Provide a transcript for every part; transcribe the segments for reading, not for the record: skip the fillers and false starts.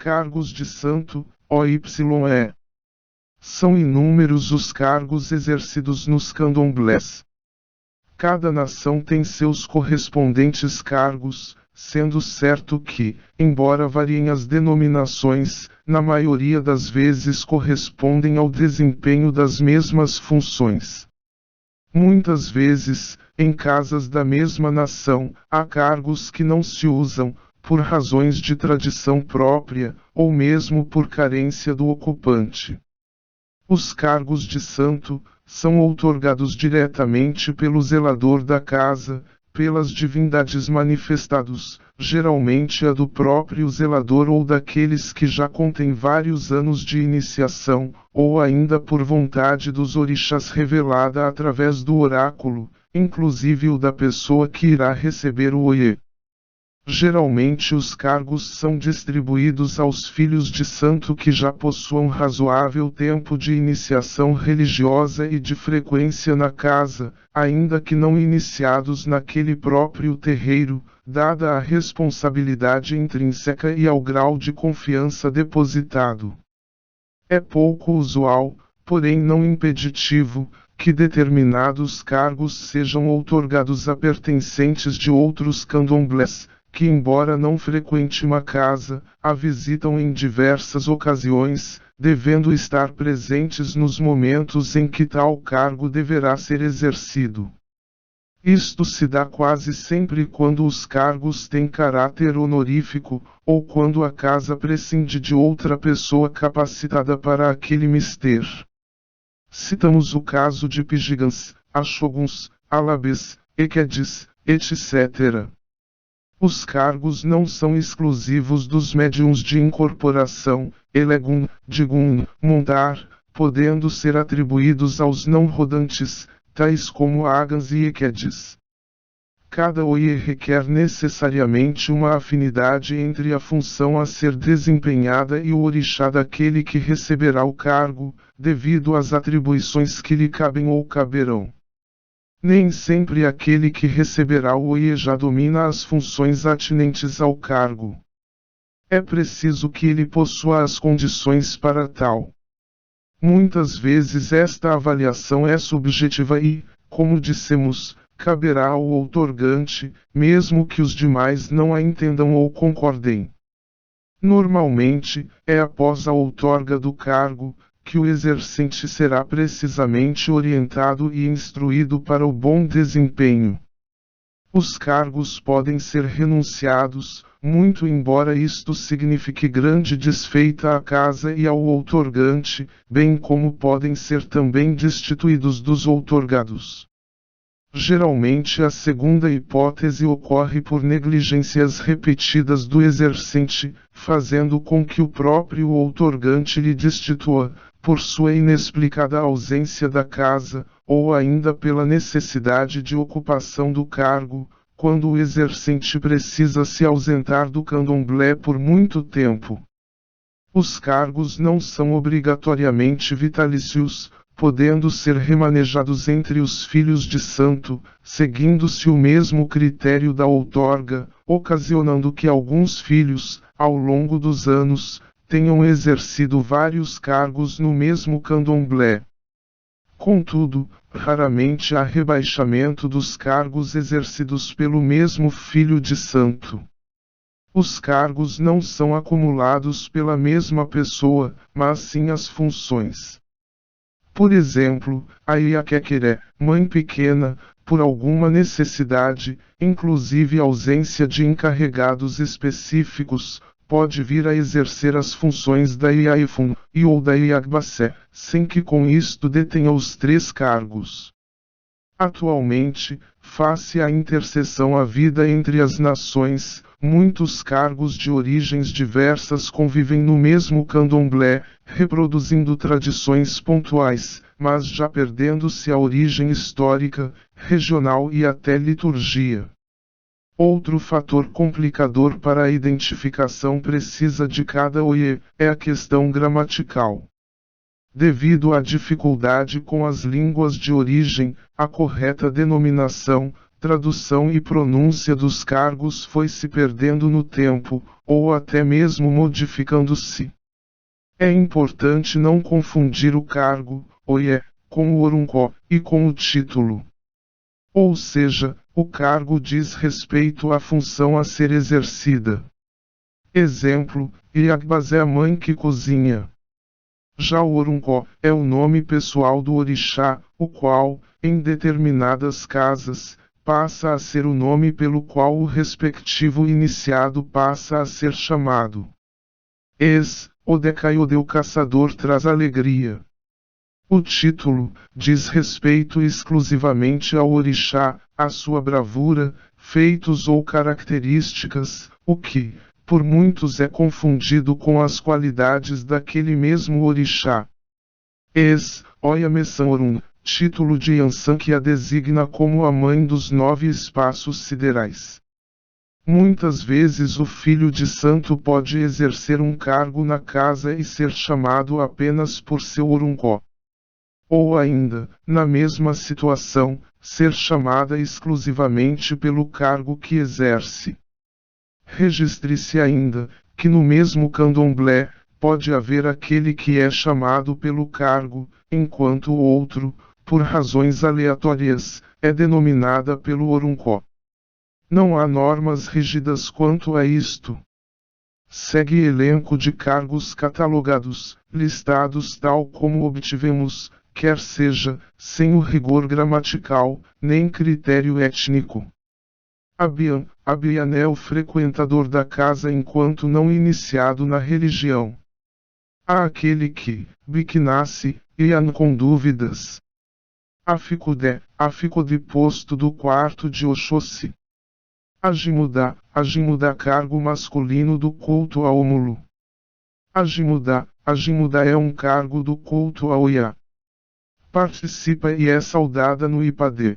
Cargos de santo, OYE. São inúmeros os cargos exercidos nos candomblés. Cada nação tem seus correspondentes cargos, sendo certo que, embora variem as denominações, na maioria das vezes correspondem ao desempenho das mesmas funções. Muitas vezes, em casas da mesma nação, há cargos que não se usam, por razões de tradição própria, ou mesmo por carência do ocupante. Os cargos de santo são outorgados diretamente pelo zelador da casa, pelas divindades manifestados, geralmente a do próprio zelador ou daqueles que já contêm vários anos de iniciação, ou ainda por vontade dos orixás revelada através do oráculo, inclusive o da pessoa que irá receber o OYE. Geralmente os cargos são distribuídos aos filhos de santo que já possuam razoável tempo de iniciação religiosa e de frequência na casa, ainda que não iniciados naquele próprio terreiro, dada a responsabilidade intrínseca e ao grau de confiança depositado. É pouco usual, porém não impeditivo, que determinados cargos sejam outorgados a pertencentes de outros candomblés, que embora não frequente uma casa, a visitam em diversas ocasiões, devendo estar presentes nos momentos em que tal cargo deverá ser exercido. Isto se dá quase sempre quando os cargos têm caráter honorífico, ou quando a casa prescinde de outra pessoa capacitada para aquele mister. Citamos o caso de Pijigans, Ashoguns, Alabês, Equedes, etc. Os cargos não são exclusivos dos médiuns de incorporação, Elegun, Digun, Montar, podendo ser atribuídos aos não rodantes, tais como Agans e Equedes. Cada OYE requer necessariamente uma afinidade entre a função a ser desempenhada e o orixá daquele que receberá o cargo, devido às atribuições que lhe cabem ou caberão. Nem sempre aquele que receberá o OYE já domina as funções atinentes ao cargo. É preciso que ele possua as condições para tal. Muitas vezes esta avaliação é subjetiva e, como dissemos, caberá ao outorgante, mesmo que os demais não a entendam ou concordem. Normalmente, é após a outorga do cargo, que o exercente será precisamente orientado e instruído para o bom desempenho. Os cargos podem ser renunciados, muito embora isto signifique grande desfeita à casa e ao outorgante, bem como podem ser também destituídos dos outorgados. Geralmente a segunda hipótese ocorre por negligências repetidas do exercente, fazendo com que o próprio outorgante lhe destitua, por sua inexplicada ausência da casa, ou ainda pela necessidade de ocupação do cargo, quando o exercente precisa se ausentar do candomblé por muito tempo. Os cargos não são obrigatoriamente vitalícios, podendo ser remanejados entre os filhos de santo, seguindo-se o mesmo critério da outorga, ocasionando que alguns filhos, ao longo dos anos, tenham exercido vários cargos no mesmo candomblé. Contudo, raramente há rebaixamento dos cargos exercidos pelo mesmo filho de santo. Os cargos não são acumulados pela mesma pessoa, mas sim as funções. Por exemplo, a Iaquequeré, mãe pequena, por alguma necessidade, inclusive ausência de encarregados específicos, pode vir a exercer as funções da Iaifun e ou da Iagbacé, sem que com isto detenha os 3 cargos. Atualmente, face à interseção havida entre as nações, muitos cargos de origens diversas convivem no mesmo candomblé, reproduzindo tradições pontuais, mas já perdendo-se a origem histórica, regional e até liturgia. Outro fator complicador para a identificação precisa de cada OYE é a questão gramatical. Devido à dificuldade com as línguas de origem, a correta denominação, tradução e pronúncia dos cargos foi se perdendo no tempo, ou até mesmo modificando-se. É importante não confundir o cargo, oiê, com o orunco, e com o título. Ou seja, o cargo diz respeito à função a ser exercida. Exemplo, Iagbas é a mãe que cozinha. Já o orunco é o nome pessoal do orixá, o qual, em determinadas casas, passa a ser o nome pelo qual o respectivo iniciado passa a ser chamado. O Decaiode o caçador traz alegria. O título diz respeito exclusivamente ao orixá, à sua bravura, feitos ou características, o que, por muitos é confundido com as qualidades daquele mesmo orixá. Oyamesanorun, título de Yansan que a designa como a mãe dos 9 espaços siderais. Muitas vezes o filho de santo pode exercer um cargo na casa e ser chamado apenas por seu orunco. Ou ainda, na mesma situação, ser chamada exclusivamente pelo cargo que exerce. Registre-se ainda, que no mesmo candomblé, pode haver aquele que é chamado pelo cargo, enquanto o outro, por razões aleatórias, é denominada pelo orunco. Não há normas rígidas quanto a isto. Segue elenco de cargos catalogados, listados tal como obtivemos, quer seja, sem o rigor gramatical, nem critério étnico. Abian é o frequentador da casa enquanto não iniciado na religião. Há aquele que, nasce, Ian com dúvidas. Aficode posto do quarto de Oxóssi. Ajimuda cargo masculino do culto a Ómulo. Ajimuda é um cargo do culto a Oiá. Participa e é saudada no Ipadê.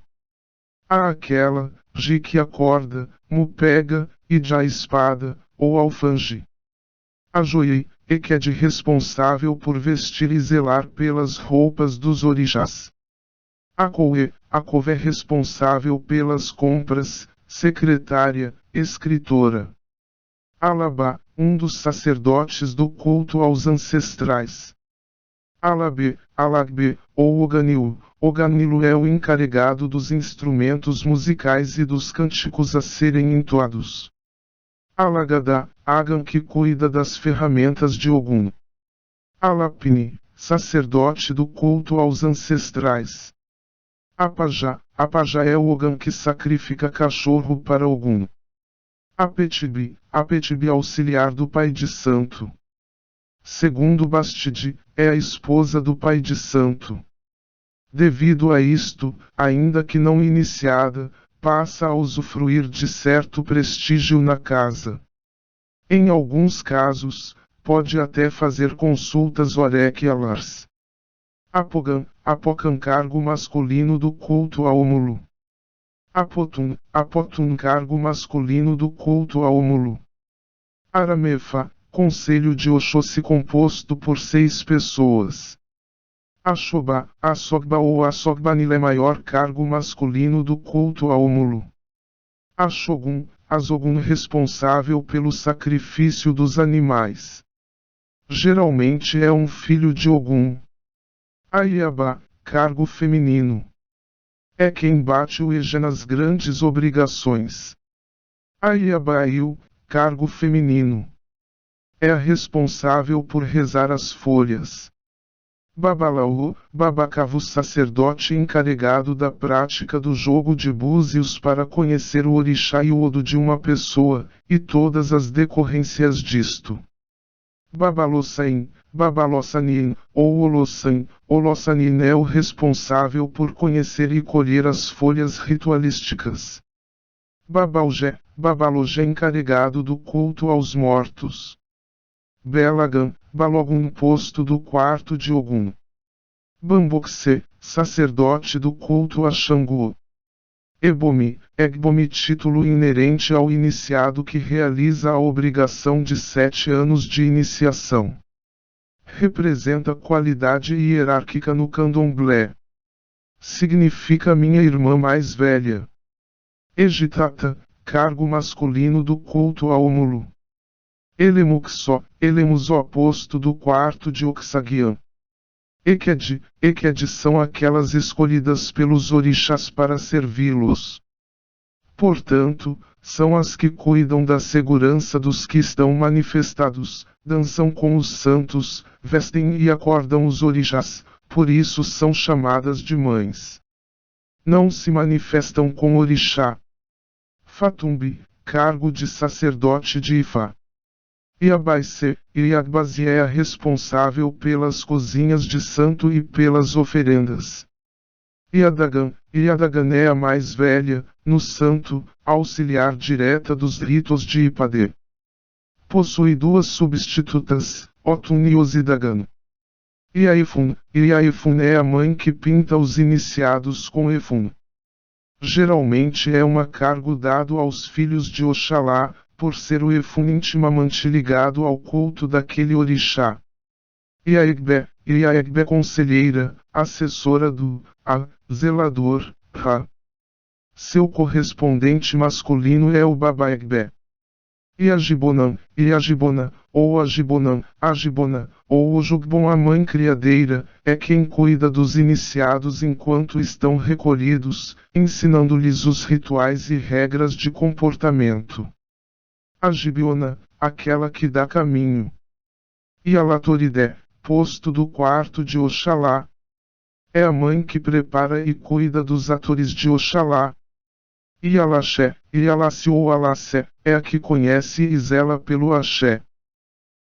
Há aquela, que acorda, pega, e já espada, ou alfange. A Joiei, que é de responsável por vestir e zelar pelas roupas dos orixás. A Couve é responsável pelas compras, secretária, escritora. Alabá, um dos sacerdotes do culto aos ancestrais. Alagbe, ou Oganilo é o encarregado dos instrumentos musicais e dos cânticos a serem entoados. Alagadá, Agan que cuida das ferramentas de Ogum. Alapini, sacerdote do culto aos ancestrais. Apajá é o Ogum que sacrifica cachorro para Ogum. Apetibi auxiliar do pai de santo. Segundo Bastide, é a esposa do pai de santo. Devido a isto, ainda que não iniciada, passa a usufruir de certo prestígio na casa. Em alguns casos, pode até fazer consultas oraculars. Apocan cargo masculino do culto a Ómulo. Apotun cargo masculino do culto a Ómulo. Aramefa, conselho de Oxóssi composto por 6 pessoas. Assogba ou Assogbanil é maior cargo masculino do culto a Ómulo. Azogun responsável pelo sacrifício dos animais. Geralmente é um filho de Ogum. Aiabá, cargo feminino. É quem bate o Eje nas grandes obrigações. Aiabaiu, cargo feminino. É a responsável por rezar as folhas. Babalaú, Babacavo sacerdote encarregado da prática do jogo de búzios para conhecer o orixá e o odo de uma pessoa, e todas as decorrências disto. Babalossanin, ou Olossanin é o responsável por conhecer e colher as folhas ritualísticas. Babalogé encarregado do culto aos mortos. Belagan, Balogun posto do quarto de Ogum. Bamboxe, sacerdote do culto a Xangô. Egbomi título inerente ao iniciado que realiza a obrigação de 7 anos de iniciação. Representa qualidade hierárquica no candomblé. Significa minha irmã mais velha. Egitata, cargo masculino do culto a Ómulo. Elemuxó, Elemus oposto do quarto de Oxaguian. Eked são aquelas escolhidas pelos orixás para servi-los. Portanto, são as que cuidam da segurança dos que estão manifestados, dançam com os santos, vestem e acordam os orixás, por isso são chamadas de mães. Não se manifestam com orixá. Fatumbi, cargo de sacerdote de Ifá. Iagbasi é a responsável pelas cozinhas de santo e pelas oferendas. Iadagan é a mais velha, no santo, auxiliar direta dos ritos de Ipadê. Possui duas substitutas, Otun e Osidagan. Iaifun é a mãe que pinta os iniciados com Efun. Geralmente é um cargo dado aos filhos de Oxalá, por ser o Efun intimamente ligado ao culto daquele orixá. Iaegbe conselheira, assessora do zelador, Ra. Seu correspondente masculino é o Babaegbe. Iagibona, ou Agibona, ou Ojugbon, a mãe criadeira, é quem cuida dos iniciados enquanto estão recolhidos, ensinando-lhes os rituais e regras de comportamento. Agibiona, aquela que dá caminho. Ialatoridé, posto do quarto de Oxalá. É a mãe que prepara e cuida dos atores de Oxalá. Ialaxé, Ialassi ou Alassé, é a que conhece e zela pelo axé.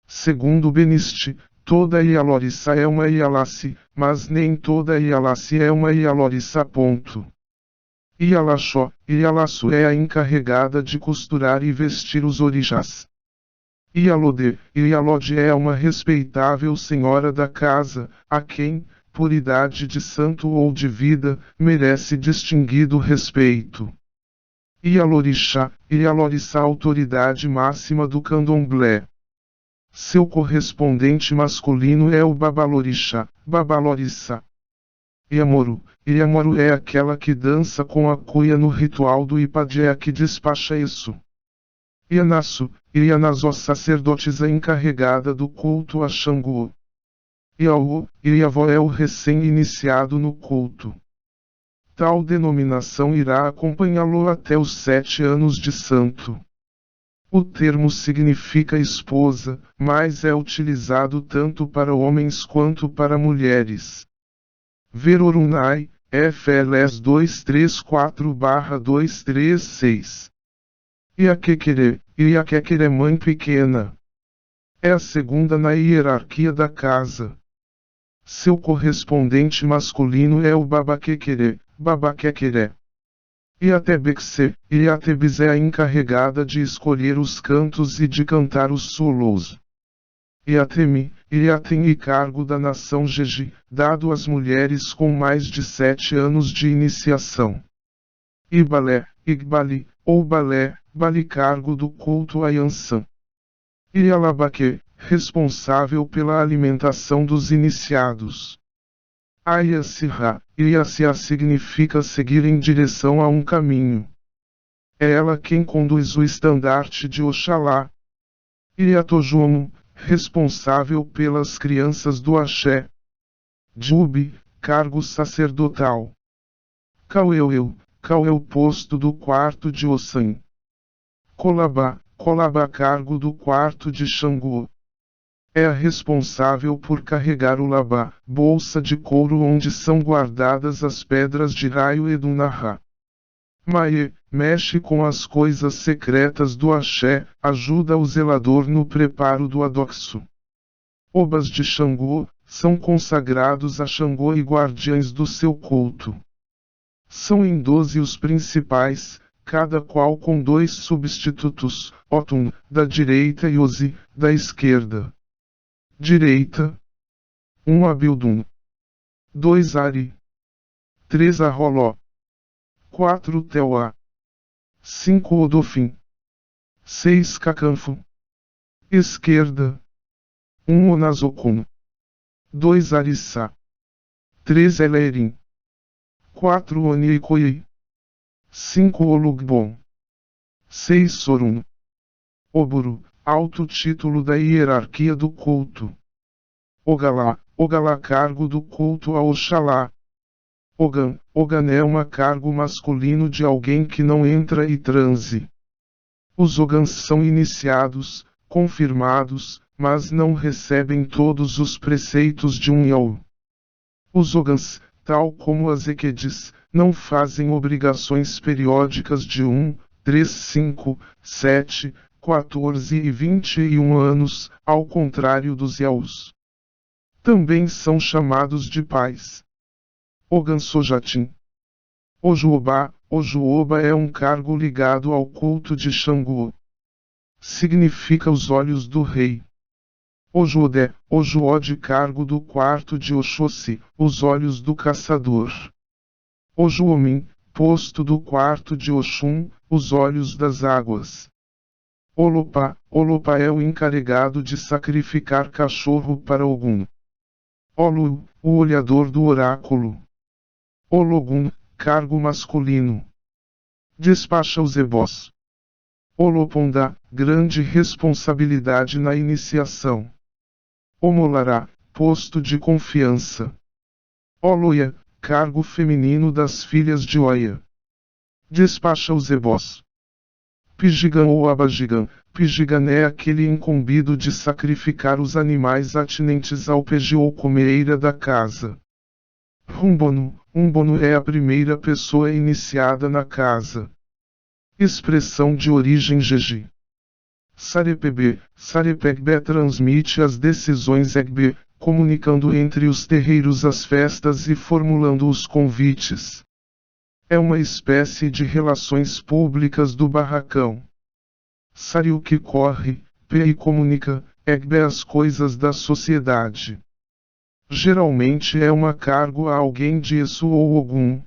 Segundo Beniste, toda Ialoriça é uma Ialassi, mas nem toda Ialassi é uma Ialoriça. Ialaxó, Ialaço é a encarregada de costurar e vestir os orixás. Ialode é uma respeitável senhora da casa, a quem, por idade de santo ou de vida, merece distinguido respeito. Ialorixá, a autoridade máxima do candomblé. Seu correspondente masculino é o Babalorixá, Babalorissa. Iamoro é aquela que dança com a cuia no ritual do Ipadé, a que despacha isso. Ianaço, sacerdotisa encarregada do culto a Xangô. Iavó é o recém-iniciado no culto. Tal denominação irá acompanhá-lo até os 7 anos de santo. O termo significa esposa, mas é utilizado tanto para homens quanto para mulheres. Verorunai, FLS 234/236. Iaquequere, mãe pequena. É a segunda na hierarquia da casa. Seu correspondente masculino é o Babaquequere, Babaquequeré. Iatebis é a encarregada de escolher os cantos e de cantar os solos. Iatem e cargo da nação Jeji, dado às mulheres com mais de 7 anos de iniciação. Igbali, ou Balé, cargo do culto a Yansan. Ialabaque, responsável pela alimentação dos iniciados. Ayasirra, Iasia significa seguir em direção a um caminho. É ela quem conduz o estandarte de Oxalá. Iatojomo, responsável pelas crianças do axé. Jubi, cargo sacerdotal. Caueu, posto do quarto de Ossan. Colaba, cargo do quarto de Xangô. É a responsável por carregar o labá, bolsa de couro onde são guardadas as pedras de raio e do narra. Mae, mexe com as coisas secretas do axé, ajuda o zelador no preparo do adoxo. Obas de Xangô, são consagrados a Xangô e guardiães do seu culto. São em 12 os principais, cada qual com 2 substitutos, Otun, da direita e Ozi, da esquerda. Direita. 1 Abildum. 2 Ari. 3 Arroló. 4 Teuá. 5 Odofim. 6 Cacanfo. Esquerda. 1 Onazocum. 2 Arissá. 3 Elerim. 4 Oniikoi. 5 Olugbon. 6 Sorun. Oburu, alto título da hierarquia do culto. Ogalá, Ogalá cargo do culto a Oxalá. Ogan, Ogané cargo masculino de alguém que não entra e transe. Os Ogans são iniciados, confirmados, mas não recebem todos os preceitos de um Yaw. Os Ogans, tal como as Equedes, não fazem obrigações periódicas de 1, 3, 5, 7, 14 e 21 anos, ao contrário dos Yaws. Também são chamados de pais. Ogan Sojatin. Ojuoba é um cargo ligado ao culto de Xangô. Significa os olhos do rei. Ojuodé, Ojuode cargo do quarto de Oxóssi, os olhos do caçador. Ojuomin, posto do quarto de Oxum, os olhos das águas. Olopa é o encarregado de sacrificar cachorro para Ogum. Olu, o olhador do oráculo. Ologun, cargo masculino. Despacha os ebós. Oloponda, grande responsabilidade na iniciação. Omolará, posto de confiança. Oloia, cargo feminino das filhas de Oia. Despacha os ebós. Pijigan ou Abajigan, Pijigan é aquele incumbido de sacrificar os animais atinentes ao peji ou comeira da casa. Umbono é a primeira pessoa iniciada na casa. Expressão de origem Jeji. Sarepegbe transmite as decisões Egbe, comunicando entre os terreiros as festas e formulando os convites. É uma espécie de relações públicas do barracão. Sari o que corre, e comunica, Egbe as coisas da sociedade. Geralmente é uma cargo a alguém de Esu ou Ogum.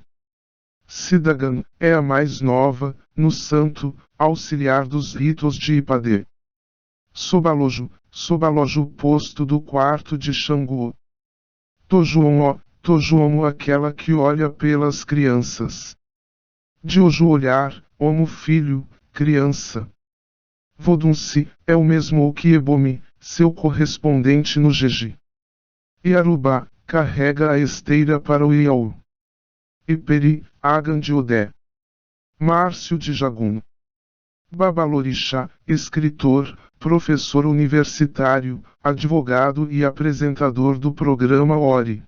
Sidagan é a mais nova, no santo, auxiliar dos ritos de Ipadê. Sobalojo posto do quarto de Xangô. Tojuomo aquela que olha pelas crianças. De Oju olhar, Omo filho, criança. Vodunsi é o mesmo que Ebomi, seu correspondente no Jeji. Iarubá, carrega a esteira para o Iau. Iperi, Agan de Odé. Márcio de Jagum. Babalorixá, escritor, professor universitário, advogado e apresentador do programa Ori.